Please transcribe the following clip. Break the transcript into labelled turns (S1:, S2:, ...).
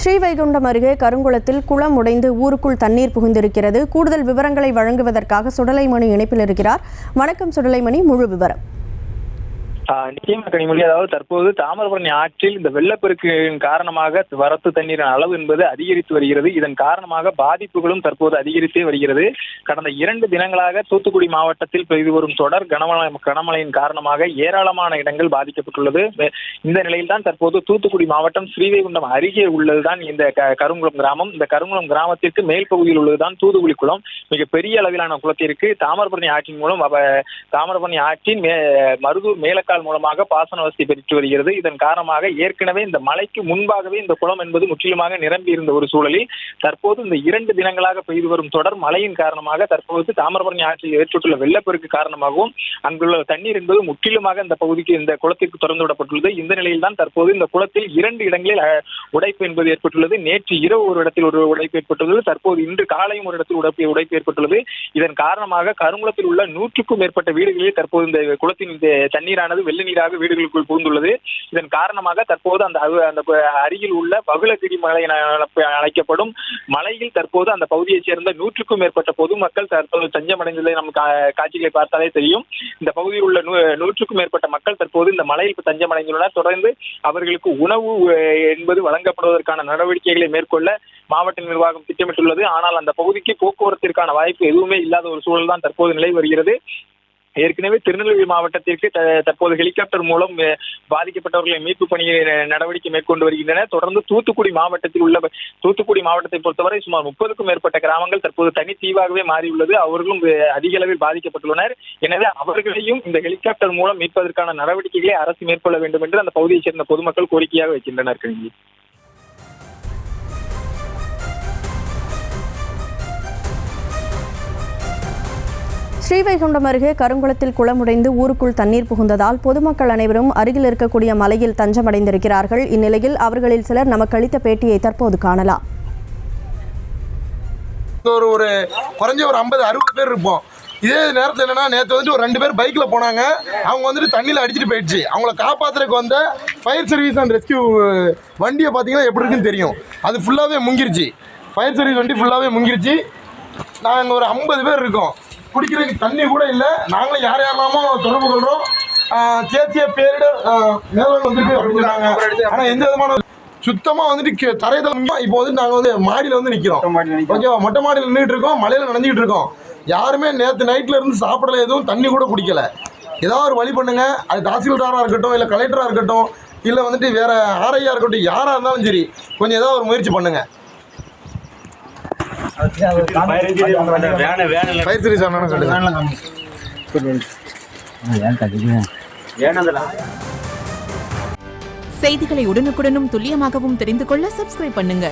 S1: ஸ்ரீவைகுண்டம் அருகே கருங்குளத்தில் குளம் உடைந்து ஊருக்குள் தண்ணீர் புகுந்திருக்கிறது. கூடுதல் விவரங்களை வழங்குவதற்காக சுடலைமணி இணைப்பில் இருக்கிறார். வணக்கம் சுடலைமணி, முழு விவரம்.
S2: நிச்சயமாக கனிமொழி, அதாவது தற்போது தாமிரபரணி ஆற்றில் இந்த வெள்ளப்பெருக்கின் காரணமாக வரத்து தண்ணீரின் அளவு என்பது அதிகரித்து வருகிறது. இதன் காரணமாக பாதிப்புகளும் தற்போது அதிகரித்தே வருகிறது. கடந்த 2 தினங்களாக தூத்துக்குடி மாவட்டத்தில் பெய்து வரும் தொடர் கனமழையின் காரணமாக ஏராளமான இடங்கள் பாதிக்கப்பட்டுள்ளது. இந்த நிலையில்தான் தற்போது தூத்துக்குடி மாவட்டம் ஸ்ரீவைகுண்டம் அருகே உள்ளதுதான் இந்த கருங்குளம் கிராமம். இந்த கருங்குளம் கிராமத்திற்கு மேல் பகுதியில் உள்ளதுதான் தூதுக்குடி குளம். மிகப்பெரிய அளவிலான குளத்திற்கு தாமிரபரணி ஆற்றின் மூலம் தாமிரபரணி ஆற்றின் மருதூர் மேலக்கால் மூலமாக பாசன வசதி பெற்று வருகிறது. இதன் காரணமாக ஏற்கனவே இந்த மழைக்கு முன்பாகவே இந்த குளம் என்பது முற்றிலுமாக நிரம்பி இருந்த ஒரு சூழலில் தற்போது இந்த 2 தினங்களாக பெய்து வரும் தொடர் மழையின் காரணமாக தற்போது தாமிரபரணி ஆற்றில் ஏற்பட்டுள்ள வெள்ளப்பெருக்கு காரணமாகவும் அங்குள்ள தண்ணீர் என்பது முற்றிலுமாக இந்த பகுதிக்கு இந்த குளத்திற்கு திறந்து விடப்பட்டுள்ளது. இந்த நிலையில் தான் தற்போது இந்த குளத்தில் 2 இடங்களில் உடைப்பு என்பது ஏற்பட்டுள்ளது. நேற்று இரவு ஒரு இடத்தில் ஒரு உடைப்பு ஏற்பட்டுள்ளது. தற்போது இன்று காலையும் ஒரு இடத்தில் உடைப்பு ஏற்பட்டுள்ளது. இதன் காரணமாக கருங்குளத்தில் உள்ள 100க்கும் மேற்பட்ட வீடுகளில் தற்போது இந்த குளத்தின் தண்ணீரானது வெள்ள நீராக வீடுகளுக்குள் புகுந்துள்ளது. இதன் காரணமாக தற்போது அந்த அருகில் உள்ள பகுளகிரி மலை அழைக்கப்படும் மலையில் தற்போது அந்த பகுதியைச் சேர்ந்த 100க்கும் மேற்பட்ட பொதுமக்கள் தற்போது தஞ்சமடைந்ததை நம்ம காட்சிகளை பார்த்தாலே தெரியும். இந்த பகுதியில் உள்ள 100க்கும் மேற்பட்ட மக்கள் தற்போது இந்த மலையில் தஞ்சமடைந்துள்ளனர். தொடர்ந்து அவர்களுக்கு உணவு என்பது வழங்கப்படுவதற்கான நடவடிக்கைகளை மேற்கொள்ள மாவட்ட நிர்வாகம் திட்டமிட்டுள்ளது. ஆனால் அந்த பகுதிக்கு போக்குவரத்திற்கான வாய்ப்பு எதுவுமே இல்லாத ஒரு சூழல் தான் தற்போது நிலை வருகிறது. ஏற்கனவே திருநெல்வேலி மாவட்டத்திற்கு தற்போது ஹெலிகாப்டர் மூலம் பாதிக்கப்பட்டவர்களை மீட்பு பணியை நடவடிக்கை மேற்கொண்டு வருகின்றனர். தொடர்ந்து தூத்துக்குடி மாவட்டத்தை பொறுத்தவரை சுமார் 30க்கும் மேற்பட்ட கிராமங்கள் தற்போது தனித்தீவாகவே மாறியுள்ளது. அவர்களும் அதிக அளவில் பாதிக்கப்பட்டுள்ளனர். எனவே அவர்களையும் இந்த ஹெலிகாப்டர் மூலம் மீட்பதற்கான நடவடிக்கைகளை அரசு மேற்கொள்ள வேண்டும் என்று அந்த பகுதியைச் சேர்ந்த பொதுமக்கள் கோரிக்கையாக வைக்கின்றனர்.
S1: ஸ்ரீவைகுண்டம் அருகே கருங்குளத்தில் குளம் உடைந்து ஊருக்குள் தண்ணீர் புகுந்ததால் பொதுமக்கள் அனைவரும் அருகில் இருக்கக்கூடிய மலையில் தஞ்சமடைந்திருக்கிறார்கள். இந்நிலையில் அவர்களில் சிலர் நமக்கு அளித்த பேட்டியை தற்போது காணலாம்.
S3: ஒரு குறைஞ்ச ஒரு 50-60 பேர் இருப்போம். இதே நேரத்தில் என்னன்னா, நேற்று ஒரு 2 பேர் பைக்கில் போனாங்க. அவங்க தண்ணியில் அடிச்சுட்டு போயிடுச்சு. அவங்கள காப்பாற்றுறதுக்கு வந்த ஃபயர் சர்வீஸ் அண்ட் ரெஸ்கியூ வண்டியை பார்த்தீங்கன்னா எப்படி இருக்குன்னு தெரியும். அது ஃபுல்லாகவே முங்கிருச்சு. ஃபயர் சர்வீஸ் வண்டி ஃபுல்லாகவே முங்கிருச்சு. நாங்கள் ஒரு 50 பேர் இருக்கோம். குடிக்கிறதுக்கு தண்ணி கூட இல்லை. நாங்களும் யாரெல்லாமோ தொடர்பு கொள்கிறோம். தேசிய பேரிடர் மேலாண்மை வந்துட்டு அப்படிங்கிறாங்க. ஆனால் எந்த விதமான சுத்தமாக தரைதளம். இப்போ நாங்கள் மாடியில் நிற்கிறோம். ஓகேவா, மொட்டை மாடியில் நின்றுட்டு இருக்கோம். மழையில் நனைஞ்சிட்டு இருக்கோம். யாருமே நேற்று நைட்டில் இருந்து சாப்பிடல, எதுவும் தண்ணி கூட குடிக்கல. ஏதாவது ஒரு வழி பண்ணுங்க. அது தாசில்தாராக இருக்கட்டும், இல்லை கலெக்டராக இருக்கட்டும், இல்லை வேற ஆர்ஐயா இருக்கட்டும், யாராக இருந்தாலும் சரி, கொஞ்சம் ஏதாவது ஒரு முயற்சி பண்ணுங்க.
S4: செய்திகளை உடனுக்குடனும் துல்லியமாகவும் தெரிந்து கொள்ள சப்ஸ்கிரைப் பண்ணுங்க.